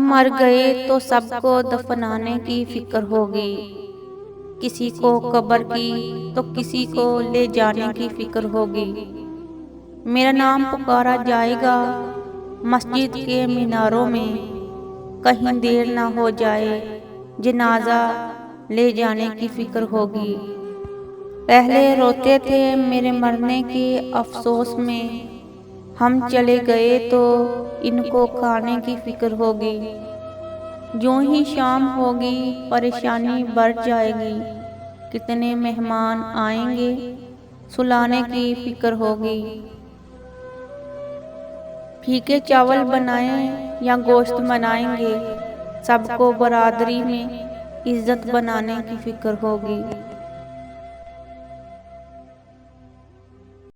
हम मर गए तो सबको दफनाने की फिक्र होगी, किसी को कब्र की तो किसी को ले जाने की फिक्र होगी। मेरा नाम पुकारा जाएगा मस्जिद के मीनारों में, कहीं देर ना हो जाए जनाजा ले जाने की फिक्र होगी। पहले रोते थे मेरे मरने के अफसोस में, हम चले गए तो इनको खाने की फिक्र होगी। यूं ही शाम होगी परेशानी बढ़ जाएगी, कितने मेहमान आएंगे सुलाने की फिक्र होगी। फीके चावल बनाएं या गोश्त बनाएंगे, सबको बरादरी में इज्जत बनाने की फिक्र होगी।